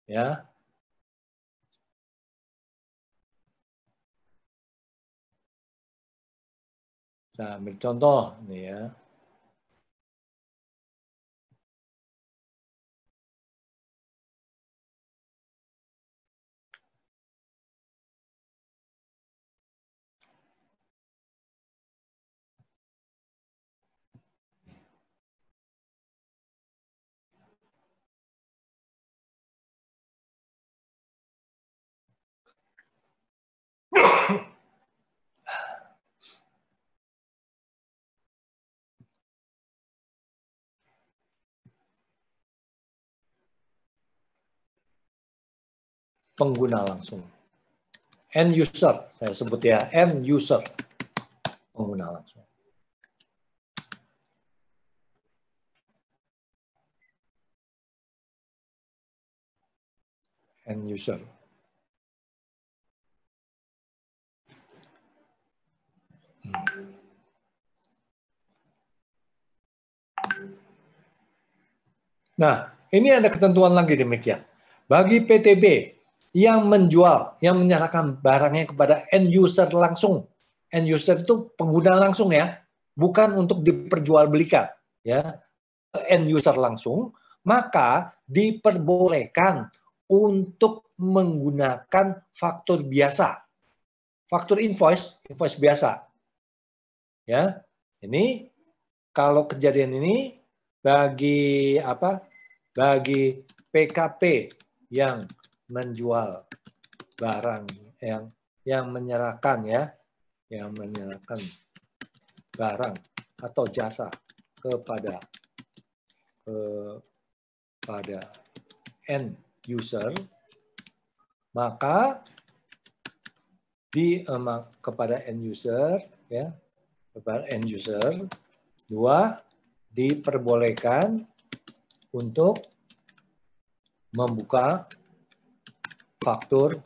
Ya. Saya ambil contoh nih ya. Pengguna langsung. End user, saya sebut ya, end user. Pengguna langsung. End user. Nah, ini ada ketentuan lagi demikian. Bagi PTB yang menjual, yang menyerahkan barangnya kepada end user langsung. End user itu pengguna langsung ya, bukan untuk diperjualbelikan ya. End user langsung, maka diperbolehkan untuk menggunakan faktur biasa. Faktur invoice biasa. Ya. Ini kalau kejadian ini bagi apa? Bagi PKP yang menjual barang yang menyerahkan ya, yang menyerahkan barang atau jasa kepada end user, maka kepada end user ya, kepada end user dua diperbolehkan untuk membuka faktur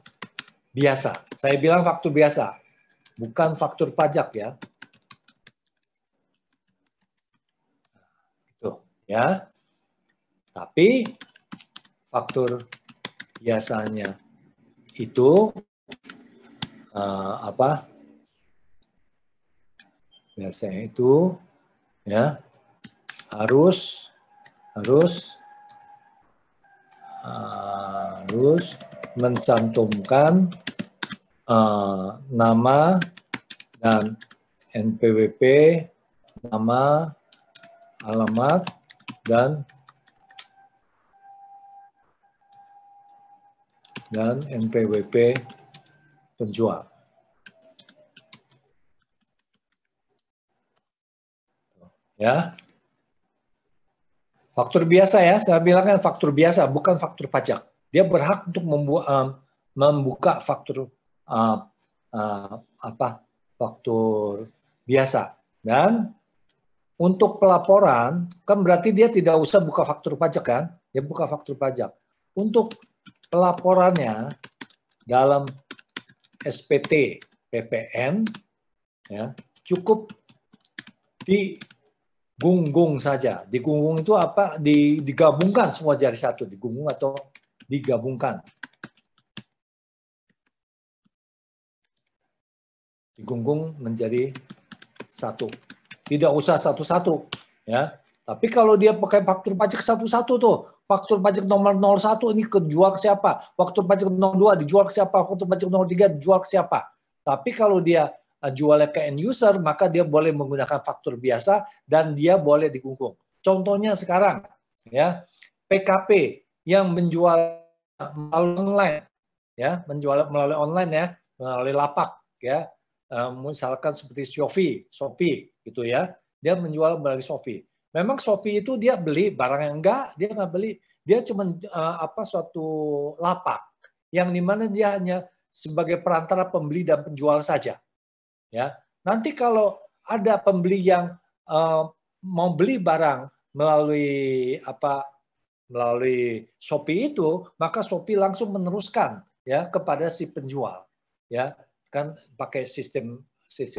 biasa. Saya bilang faktur biasa, bukan faktur pajak ya. Itu ya. Tapi faktur biasanya itu apa? Biasanya itu ya harus mencantumkan nama dan NPWP, nama, alamat, dan NPWP penjual. Ya. Faktur biasa ya, saya bilang kan faktur biasa, bukan faktur pajak. Dia berhak untuk membuka faktur faktur biasa. Dan untuk pelaporan, kan berarti dia tidak usah buka faktur pajak kan? Dia buka faktur pajak. Untuk pelaporannya dalam SPT PPN, ya, cukup digunggung saja. Digunggung itu apa? Digabungkan semua jadi satu. Digunggung atau digabungkan. Digunggung menjadi satu. Tidak usah satu-satu, ya. Tapi kalau dia pakai faktur pajak satu-satu tuh, faktur pajak nomor 01 ini kejual ke siapa? Faktur pajak nomor 2 dijual ke siapa? Faktur pajak nomor 3 dijual ke siapa? Tapi kalau dia jualnya ke end user, maka dia boleh menggunakan faktur biasa dan dia boleh digunggung. Contohnya sekarang, ya, PKP yang menjual melalui online, ya, menjual melalui online ya, melalui lapak, ya, misalkan seperti Shopee, gitu ya, dia menjual melalui Shopee. Memang Shopee itu dia beli barang yang enggak, dia nggak beli, dia cuma suatu lapak yang dimana dia hanya sebagai perantara pembeli dan penjual saja. Ya, nanti kalau ada pembeli yang mau beli barang melalui melalui Shopee itu, maka Shopee langsung meneruskan ya kepada si penjual, ya kan pakai sistem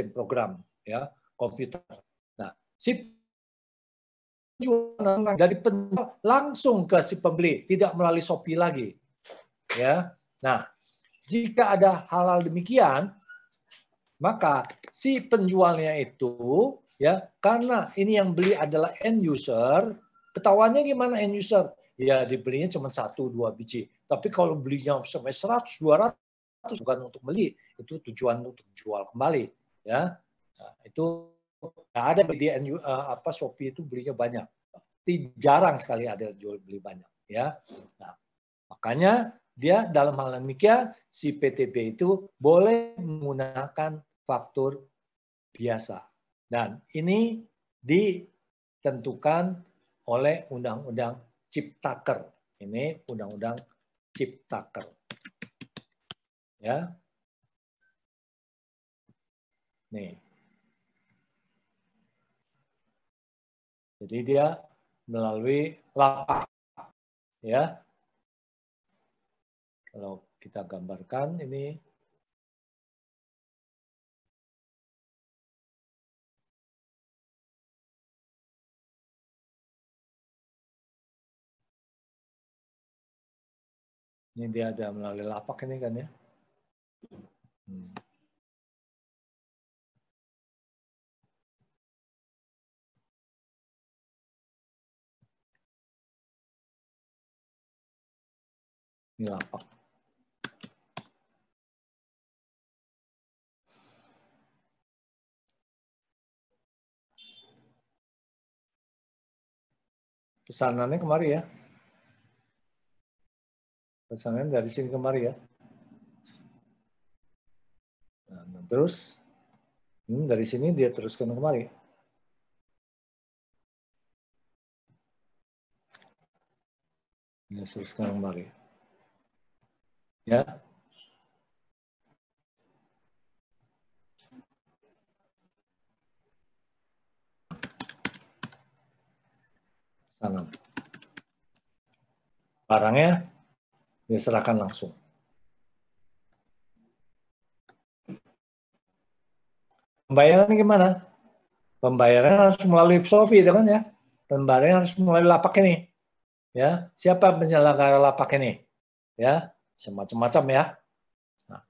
program ya komputer. Nah, si penjual dari penjual langsung ke si pembeli, tidak melalui Shopee lagi. Ya. Nah, jika ada hal-hal demikian, maka si penjualnya itu ya, karena ini yang beli adalah end user, ketahuannya gimana end user? Ya dibelinya cuma 1-2 biji. Tapi kalau belinya sampai 100-200 bukan untuk beli, itu tujuan untuk jual kembali, ya. Nah, itu nggak ada di Shopee itu belinya banyak. Jarang sekali ada jual beli banyak, ya. Nah, makanya dia dalam hal demikian si PTB itu boleh menggunakan faktur biasa. Dan ini ditentukan oleh Undang-Undang Ciptaker. Ini Undang-Undang Ciptaker. Ya. Nih. Jadi dia melalui lapak. Ya. Kalau kita gambarkan ini dia ada melalui lapak ini kan ya. Ini lapak. Pesanannya kemari ya. Pesanan dari sini kemari ya. Nah, terus dari sini dia teruskan kemari. Dia teruskan kemari. Ya. Pesanan. Barangnya dia serahkan langsung. Pembayaran gimana? Pembayaran harus melalui Shopee, kan ya? Pembayaran harus melalui lapak ini. Ya, siapa penyelenggara lapak ini? Ya, semacam-macam ya. Nah,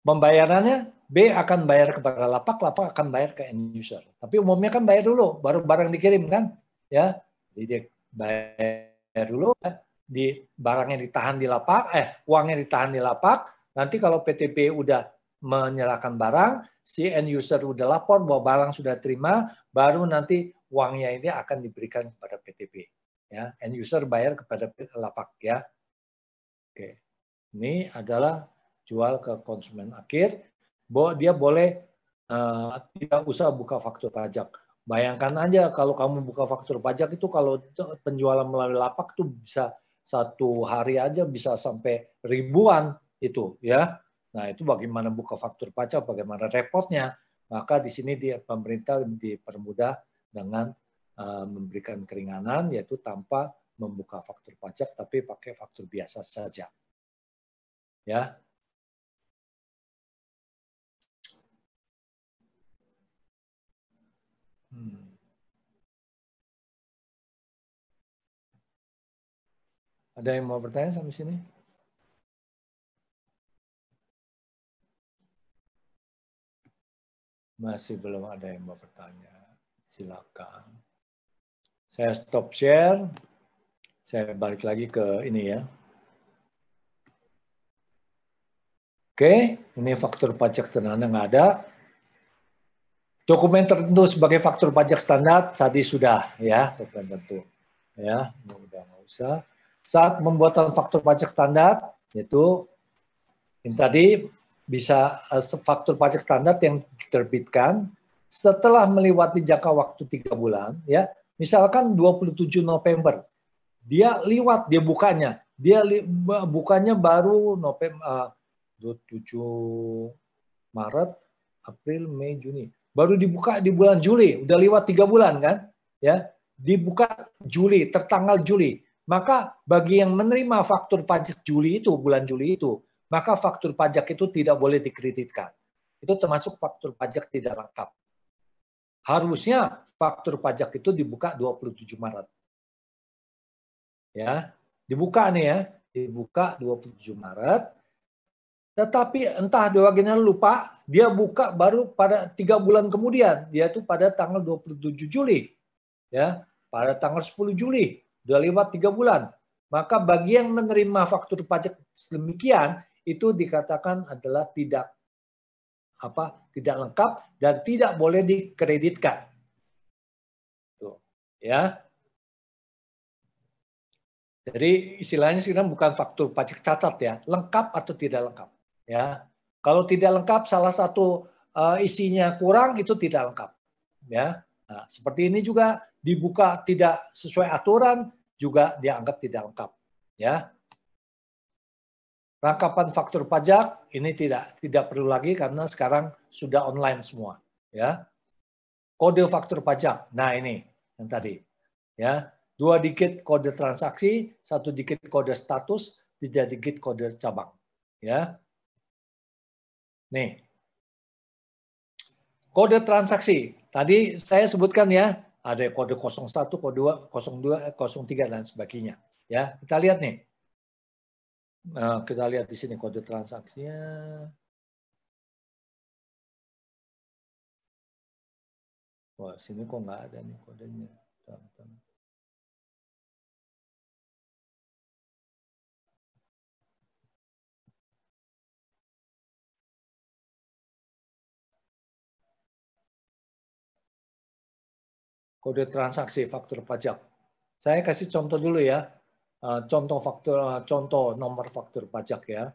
pembayarannya B akan bayar kepada lapak, lapak akan bayar ke end user. Tapi umumnya kan bayar dulu, baru barang dikirim kan? Ya, jadi dia bayar dulu, di barangnya ditahan di lapak, uangnya ditahan di lapak. Nanti kalau PTB udah menyerahkan barang, si end user udah lapor bahwa barang sudah terima, baru nanti uangnya ini akan diberikan kepada PTB. Ya, end user bayar kepada lapak ya. Oke, ini adalah jual ke konsumen akhir. Dia boleh tidak usah buka faktur pajak. Bayangkan aja kalau kamu buka faktur pajak itu kalau penjualan melalui lapak tuh bisa satu hari aja bisa sampai ribuan itu ya. Nah itu bagaimana buka faktur pajak, bagaimana repotnya. Maka di sini pemerintah dipermudah dengan memberikan keringanan yaitu tanpa membuka faktur pajak tapi pakai faktur biasa saja. Ya. Ada yang mau bertanya sampai sini? Masih belum ada yang mau bertanya. Silakan. Saya stop share. Saya balik lagi ke ini ya. Oke, ini faktur pajak sederhana nggak ada. Dokumen tertentu sebagai faktur pajak standar tadi sudah ya, dokumen tertentu. Ya, udah nggak usah. Saat pembuatan faktur pajak standar yaitu ini tadi bisa faktur pajak standar yang diterbitkan setelah melewati jangka waktu 3 bulan ya. Misalkan 27 November dia liwat dia bukanya. Dia bukanya baru November 27 Maret, April, Mei, Juni. Baru dibuka di bulan Juli, udah lewat 3 bulan kan? Ya, dibuka Juli, tertanggal Juli. Maka bagi yang menerima faktur pajak Juli itu, bulan Juli itu, maka faktur pajak itu tidak boleh dikreditkan. Itu termasuk faktur pajak tidak lengkap. Harusnya faktur pajak itu dibuka 27 Maret. Ya, dibuka nih ya, dibuka 27 Maret. Tetapi entah dia bagiannya lupa, dia buka baru pada 3 bulan kemudian, yaitu pada tanggal 27 Juli. Ya, pada tanggal 10 Juli, sudah lewat 3 bulan. Maka bagi yang menerima faktur pajak sedemikian, itu dikatakan adalah tidak lengkap dan tidak boleh dikreditkan. Tuh, ya. Jadi istilahnya sekarang bukan faktur pajak cacat ya, lengkap atau tidak lengkap. Ya, kalau tidak lengkap salah satu isinya kurang itu tidak lengkap. Ya, nah, seperti ini juga dibuka tidak sesuai aturan juga dianggap tidak lengkap. Ya, rangkapan faktur pajak ini tidak perlu lagi karena sekarang sudah online semua. Ya, kode faktur pajak. Nah ini yang tadi. Ya. 2 digit kode transaksi, 1 digit kode status, 3 digit kode cabang. Ya. Nih. Kode transaksi. Tadi saya sebutkan ya, ada kode 01, kode 2, 02, 03 dan sebagainya. Ya, kita lihat nih. Nah, kita lihat di sini kode transaksinya. Wah, sini kok nggak ada nih kodenya. Kode transaksi faktur pajak. Saya kasih contoh dulu ya. Contoh nomor faktur pajak ya.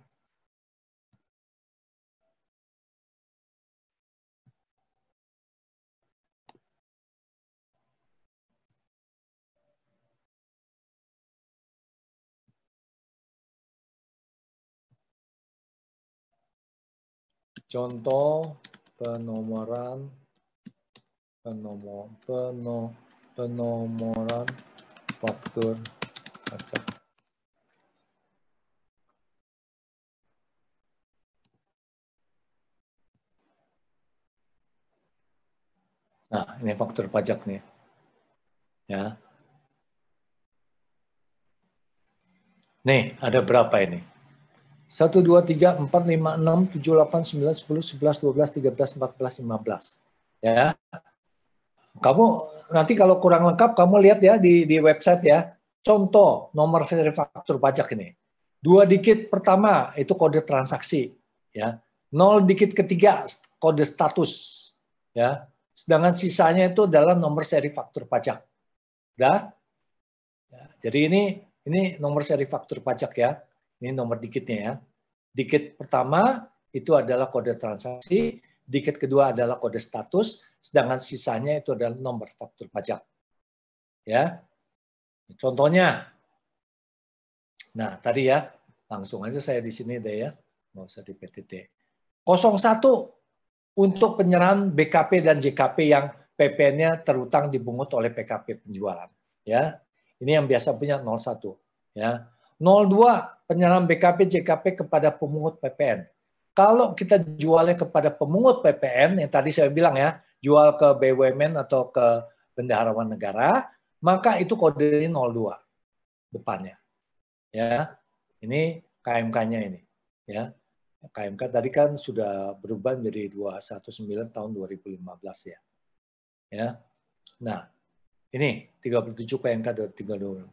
Contoh penomoran faktur pajak. Nah, ini faktur pajak nih. Ya. Nih, ada berapa ini? 1, 2, 3, 4, 5, 6, 7, 8, 9, 10, 11, 12, 13, 14, 15. Ya. Kamu nanti kalau kurang lengkap, kamu lihat ya di website ya. Contoh nomor seri faktur pajak ini. 2 digit pertama itu kode transaksi. Ya. 0 digit ketiga kode status. Ya. Sedangkan sisanya itu adalah nomor seri faktur pajak. Udah? Ya. Jadi ini nomor seri faktur pajak ya. Ini nomor digitnya ya. Digit pertama itu adalah kode transaksi, digit kedua adalah kode status, sedangkan sisanya itu adalah nomor faktur pajak. Ya. Contohnya. Nah, tadi ya, langsung aja saya di sini deh ya. Nggak usah di PTT. 01 untuk penyerahan BKP dan JKP yang PPN-nya terutang dibungut oleh PKP penjualan. Ya. Ini yang biasa punya 01. Ya. 02 penyerahan BKP JKP kepada pemungut PPN. Kalau kita jualnya kepada pemungut PPN yang tadi saya bilang ya, jual ke BUMN atau ke bendaharawan negara, maka itu kodenya 02 depannya. Ya. Ini KMK-nya ini, ya. KMK tadi kan sudah berubah menjadi 219 tahun 2015 ya. Ya. Nah, ini 37 KMK 2030.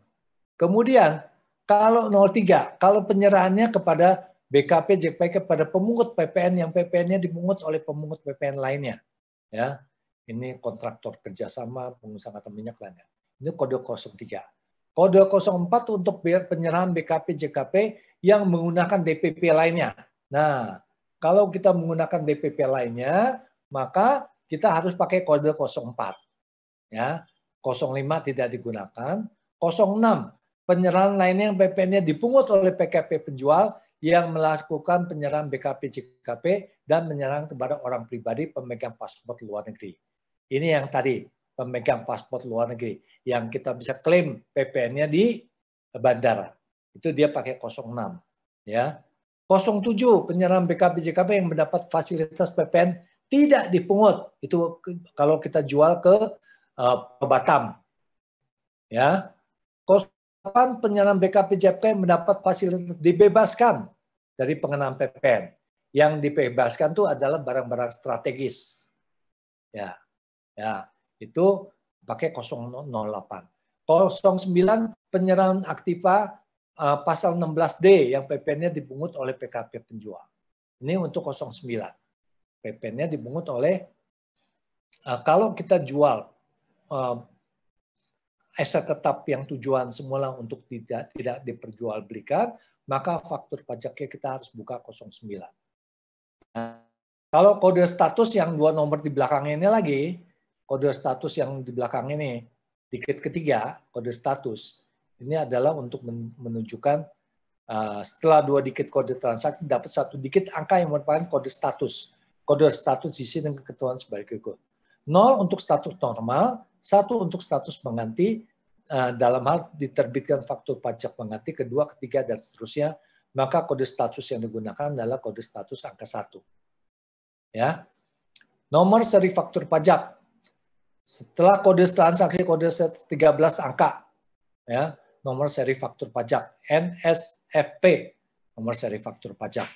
Kemudian kalau 03, kalau penyerahannya kepada BKP JKP kepada pemungut PPN yang PPN-nya dipungut oleh pemungut PPN lainnya. Ya. Ini kontraktor kerjasama pengusaha angkatan minyak lainnya. Ini kode 03. Kode 04 untuk penyerahan BKP JKP yang menggunakan DPP lainnya. Nah, kalau kita menggunakan DPP lainnya, maka kita harus pakai kode 04. Ya, 05 tidak digunakan. 06 penyerahan lainnya yang PPN-nya dipungut oleh PKP penjual yang melakukan penyerahan BKP JKP dan menyerahkan kepada orang pribadi pemegang paspor luar negeri. Ini yang tadi pemegang paspor luar negeri yang kita bisa klaim PPN-nya di bandara. Itu dia pakai 06. Ya. 07 penyerahan BKP JKP yang mendapat fasilitas PPN tidak dipungut. Itu kalau kita jual ke Batam. Ya. Kapan penyerahan BKP mendapat fasilitas dibebaskan dari pengenaan PPN? Yang dibebaskan itu adalah barang-barang strategis. Ya, itu pakai 008. 09 penyerahan aktiva pasal 16D yang PPN-nya dipungut oleh PKP penjual. Ini untuk 09. PPN-nya dipungut oleh kalau kita jual aset tetap yang tujuan semula untuk tidak diperjualbelikan, maka faktur pajaknya kita harus buka 09. Nah, kalau kode status yang 2 nomor di belakang ini lagi, kode status yang di belakang ini, digit ketiga, kode status, ini adalah untuk menunjukkan setelah 2 digit kode transaksi, dapat 1 digit angka yang merupakan kode status. Kode status diisi dengan ketentuan sebagai berikut. 0 untuk status normal, 1 untuk status pengganti, dalam hal diterbitkan faktur pajak pengganti, kedua, ketiga, dan seterusnya, maka kode status yang digunakan adalah kode status angka 1. Ya. Nomor seri faktur pajak. Setelah kode transaksi kode 13 angka, ya, nomor seri faktur pajak, NSFP, nomor seri faktur pajak.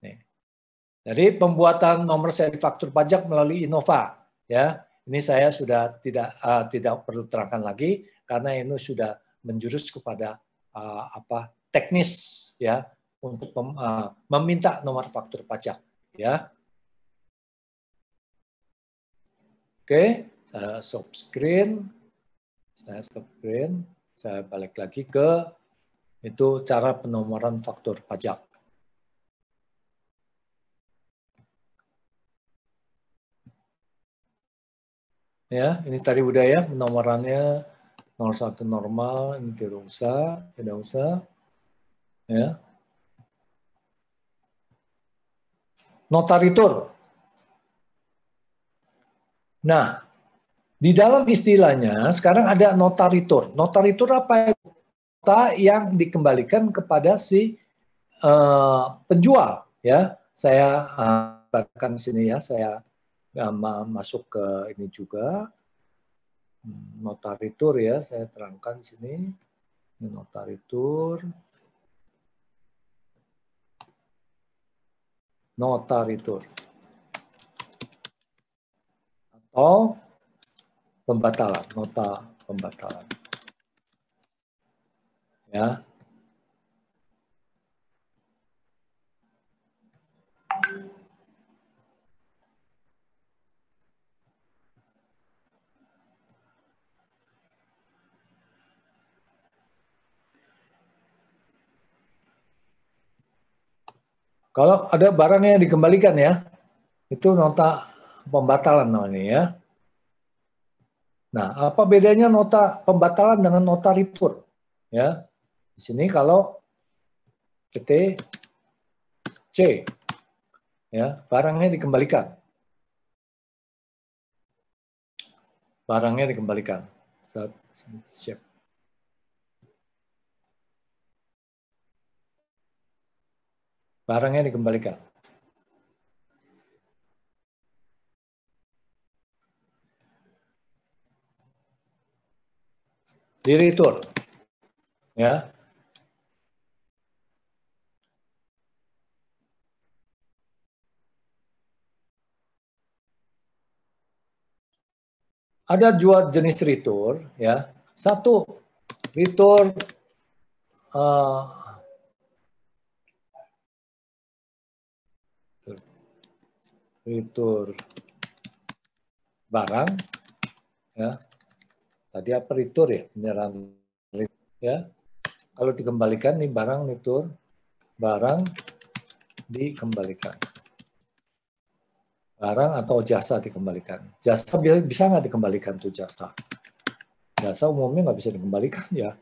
Nih. Jadi pembuatan nomor seri faktur pajak melalui Innova, ya. Ini saya sudah tidak perlu terangkan lagi karena ini sudah menjurus kepada teknis, ya, untuk meminta nomor faktur pajak, ya. Oke, stop screen. Saya balik lagi ke itu cara penomoran faktur pajak. Ya, ini tadi udah ya penomorannya 01 normal, ini tidak usah. Ya. Notaritur. Nah, di dalam istilahnya sekarang ada notaritur. Notaritur apa itu? Nota yang dikembalikan kepada si penjual, ya. Saya katakan sini ya, saya masuk ke ini juga notaritur ya, saya terangkan di sini. Ini notaritur. Atau pembatalan, nota pembatalan. Ya. Kalau ada barang yang dikembalikan ya, itu nota pembatalan namanya ya. Nah, apa bedanya nota pembatalan dengan nota retur? Ya, di sini kalau PT C, ya, barangnya dikembalikan. Barangnya dikembalikan. Siap. Barangnya dikembalikan. Di retur, ya. Ada dua jenis retur, ya. Satu, retur barang, ya. Tadi apa retur ya? Penyerahan, ya. Kalau dikembalikan nih barang retur, barang dikembalikan. Barang atau jasa dikembalikan. Jasa bisa nggak dikembalikan tuh jasa? Jasa umumnya nggak bisa dikembalikan ya.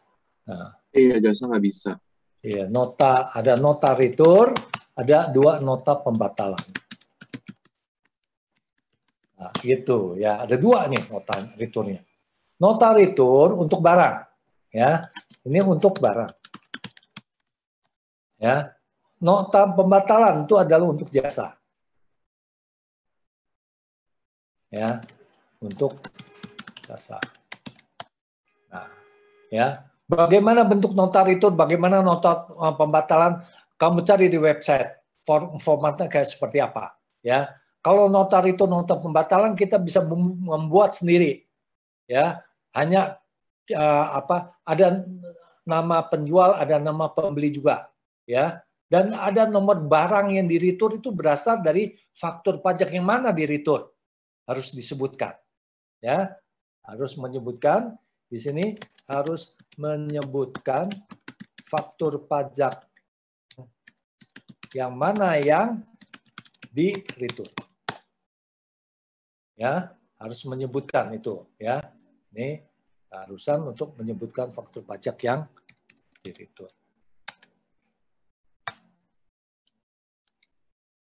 Nah, iya, jasa nggak bisa. Iya, ada nota retur, ada 2 nota pembatalan. Nah, gitu ya. Ada 2 nih nota returnya. Nota retur untuk barang, ya. Ini untuk barang, ya. Nota pembatalan itu adalah untuk jasa, ya, untuk jasa. Nah, ya, Bagaimana bentuk nota return, bagaimana nota pembatalan, kamu cari di website. Formatnya kayak seperti apa, ya. Kalau nota return, nota pembatalan kita bisa membuat sendiri, ya. Hanya ada nama penjual, ada nama pembeli juga, ya. Dan ada nomor barang yang di return itu berasal dari faktur pajak yang mana di return, harus disebutkan, ya. Harus menyebutkan di sini, harus menyebutkan faktur pajak yang mana yang di return. Ya, harus menyebutkan itu, ya. Ini keharusan untuk menyebutkan faktur pajak yang di return.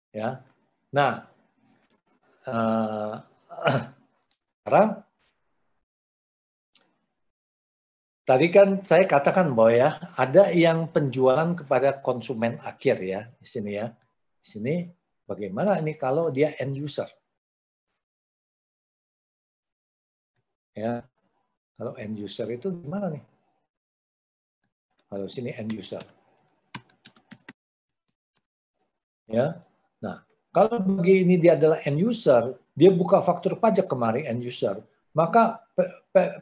Ya. Nah, sekarang tadi kan saya katakan bahwa ya ada yang penjualan kepada konsumen akhir ya di sini ya. Di sini bagaimana ini kalau dia end user? Ya. Kalau end user itu gimana nih? Kalau sini end user. Ya. Nah, kalau bagi ini dia adalah end user, dia buka faktur pajak kemarin end user, maka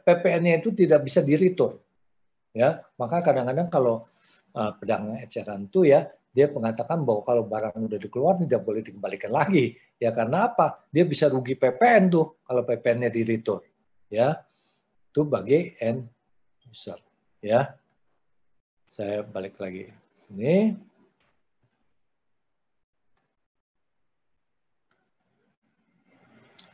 PPN-nya itu tidak bisa di-return. Ya, maka kadang-kadang kalau pedagang eceran itu ya, dia mengatakan bahwa kalau barang udah dikeluar tidak boleh dikembalikan lagi. Ya karena apa? Dia bisa rugi PPN tuh kalau PPN-nya di-return. Ya. Itu bagi end user. Ya. Saya balik lagi sini.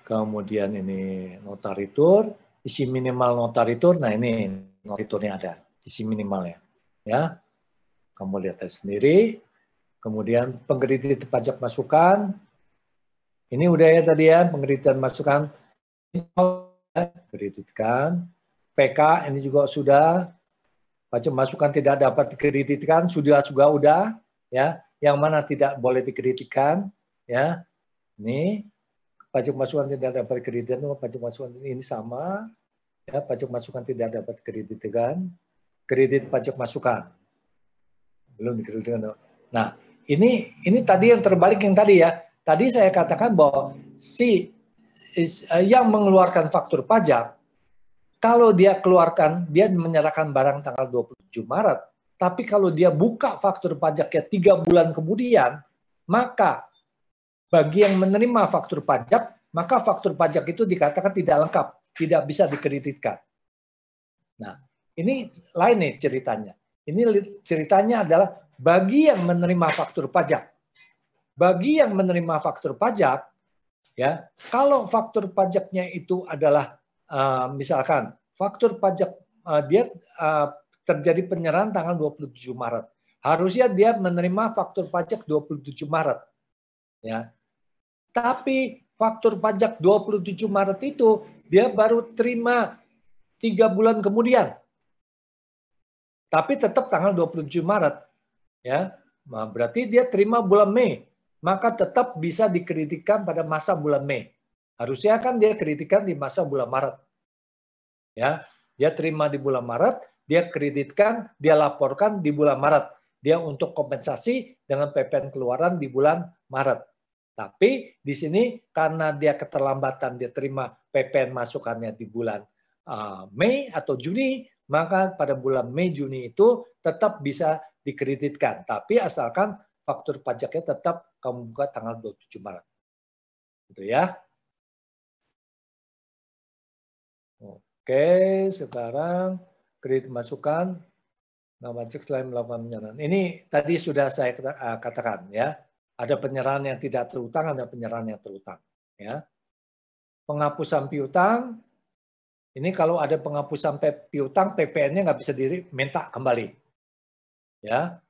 Kemudian ini nota return, isi minimal nota return. Nah ini nota returnnya ada, isi minimalnya. Ya, kamu lihat sendiri. Kemudian pengkreditan pajak masukan. Ini udah ya tadi ya, pengkreditan masukan. Kreditkan. PK ini juga sudah. Pajak masukan tidak dapat dikreditkan, sudah juga udah. Ya, yang mana tidak boleh dikreditkan. Ya, ini pajak masukan tidak dapat kreditkan, pajak masukan ini sama, ya, pajak masukan tidak dapat kreditkan, kredit pajak masukan belum dikreditkan. Nah, ini tadi yang terbalik yang tadi ya. Tadi saya katakan bahwa yang mengeluarkan faktur pajak, kalau dia keluarkan, dia menyerahkan barang tanggal 27 Maret, tapi kalau dia buka faktur pajaknya 3 bulan kemudian, maka bagi yang menerima faktur pajak, maka faktur pajak itu dikatakan tidak lengkap, tidak bisa dikreditkan. Nah, ini lain nih ceritanya. Ini ceritanya adalah bagi yang menerima faktur pajak. Bagi yang menerima faktur pajak, ya, kalau faktur pajaknya itu adalah misalkan faktur pajak dia terjadi penyerahan tanggal 27 Maret. Harusnya dia menerima faktur pajak 27 Maret. Ya. Tapi faktur pajak 27 Maret itu dia baru terima 3 bulan kemudian. Tapi tetap tanggal 27 Maret. Ya. Nah, berarti dia terima bulan Mei. Maka tetap bisa dikreditkan pada masa bulan Mei. Harusnya kan dia kreditkan di masa bulan Maret. Ya, dia terima di bulan Maret, dia kreditkan, dia laporkan di bulan Maret. Dia untuk kompensasi dengan PPN keluaran di bulan Maret. Tapi di sini karena dia keterlambatan dia terima PPN masukannya di bulan Mei atau Juni, maka pada bulan Mei Juni itu tetap bisa dikreditkan. Tapi asalkan faktur pajaknya tetap kamu buka tanggal 27 Maret. Gitu ya. Oke, sekarang kredit masukan nama cek selain melakukan penyerahan. Ini tadi sudah saya katakan ya. Ada penyerahan yang tidak terutang, ada penyerahan yang terutang. Ya. Penghapusan piutang, ini kalau ada penghapusan piutang, PPN-nya nggak bisa diminta kembali. Ya.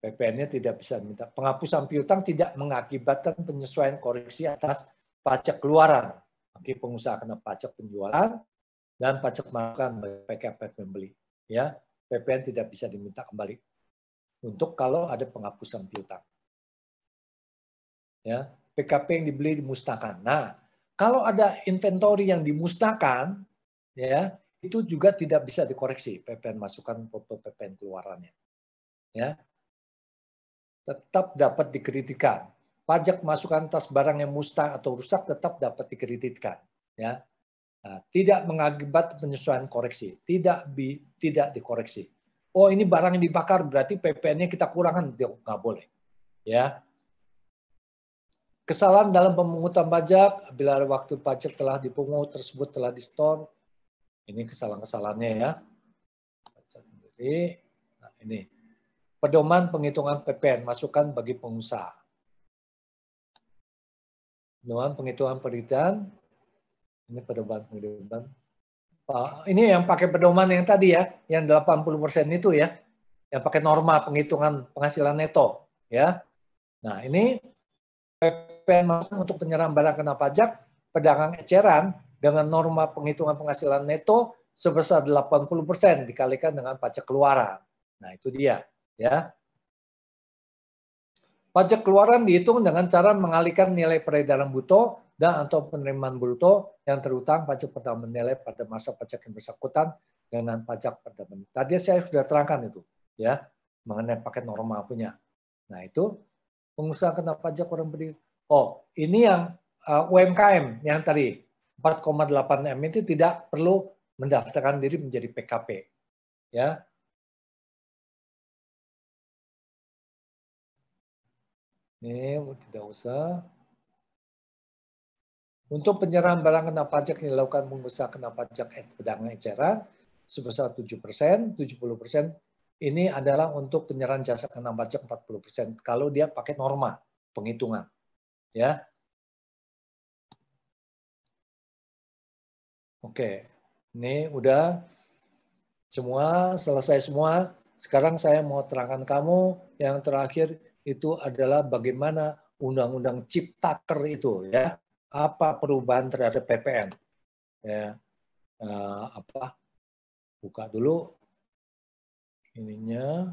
PPN-nya tidak bisa diminta. Penghapusan piutang tidak mengakibatkan penyesuaian koreksi atas pajak keluaran. Bagi pengusaha kena pajak penjualan dan pajak masukan bagi PKP pembeli. Ya, PPN tidak bisa diminta kembali. Untuk kalau ada penghapusan piutang. Ya, PKP yang dibeli dimusnahkan. Nah, kalau ada inventory yang dimusnahkan, ya, itu juga tidak bisa dikoreksi PPN masukan foto PPN keluarannya. Ya. Tetap dapat dikritikan. Pajak masukan atas barang yang musnah atau rusak tetap dapat dikritikan. Ya. Nah, tidak mengakibat penyesuaian koreksi, tidak dikoreksi. Oh, ini barang yang dibakar berarti PPN-nya kita kurangkan, nggak boleh. Ya. Kesalahan dalam pemungutan pajak, bila waktu pajak telah dipungut tersebut telah di-store, ini kesalahan-kesalahannya ya. Nah, ini pedoman penghitungan PPN masukan bagi pengusaha. Pedoman penghitungan perizinan, ini pedoman penghitungan. Ini yang pakai pedoman yang tadi ya, yang 80% itu ya, yang pakai norma penghitungan penghasilan neto ya. Nah, ini PPN untuk penyerahan barang kena pajak pedagang eceran dengan norma penghitungan penghasilan neto sebesar 80% dikalikan dengan pajak keluaran. Nah, itu dia ya. Pajak keluaran dihitung dengan cara mengalihkan nilai peredaran bruto dan atau penerimaan bruto yang terutang pajak pertambahan nilai pada masa pajak yang bersangkutan dengan pajak pertambahan. Tadi saya sudah terangkan itu ya, mengenai paket norma punya. Nah, itu pengusaha kena pajak orang berdiri. Oh, ini yang UMKM yang tadi 4,8 M itu tidak perlu mendaftarkan diri menjadi PKP. Ya. Ini tidak usah. Untuk penyerahan barang kena pajak yang dilakukan pengusaha kena pajak pedagang eceran sebesar 7%, 70% ini adalah untuk penyerahan jasa kena pajak 40% kalau dia pakai norma penghitungan. Ya. Oke. Ini udah semua selesai semua. Sekarang saya mau terangkan kamu yang terakhir itu adalah bagaimana undang-undang Ciptaker itu ya. Apa perubahan terhadap PPN? Ya, apa? Buka dulu ininya.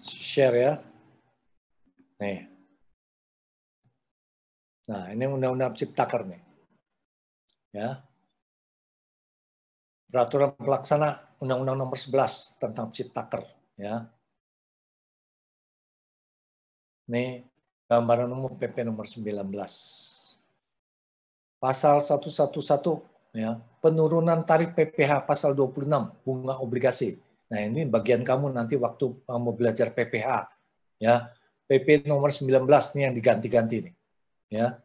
Share ya. Nih. Nah, ini undang-undang Ciptaker nih. Ya. Peraturan pelaksana Undang-Undang Nomor 11 tentang Ciptaker ya. Ini gambaran umum PP nomor 19. Pasal 111 ya, penurunan tarif PPh pasal 26 bunga obligasi. Nah, ini bagian kamu nanti waktu mau belajar PPh ya. PP nomor 19 nih yang diganti-ganti nih. Ya.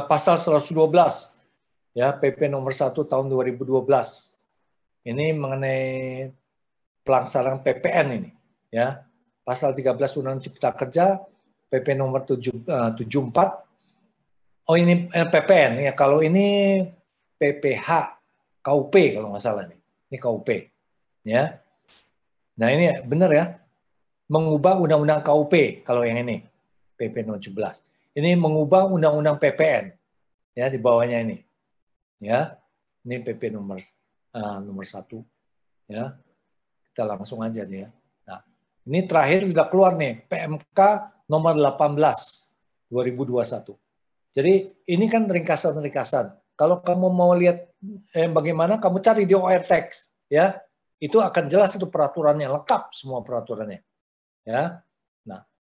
Pasal 112 ya, PP nomor 1 tahun 2012. Ini mengenai pelaksanaan PPN ini ya. Pasal 13 Undang-Undang Cipta Kerja, PP nomor 74. Oh, ini PPN ya. Kalau ini PPh KUP kalau nggak salah nih. Ini KUP ya. Nah, ini benar ya. Mengubah Undang-Undang KUP kalau yang ini PP nomor 17. Ini mengubah Undang-Undang PPN ya di bawahnya ini. Ya. Ini PP nomor 1 ya. Kita langsung aja nih ya. Nah, ini terakhir sudah keluar nih PMK nomor 18 2021. Jadi ini kan ringkasan-ringkasan. Kalau kamu mau lihat bagaimana, kamu cari di OR Text ya. Itu akan jelas itu peraturannya lengkap semua peraturannya. Ya.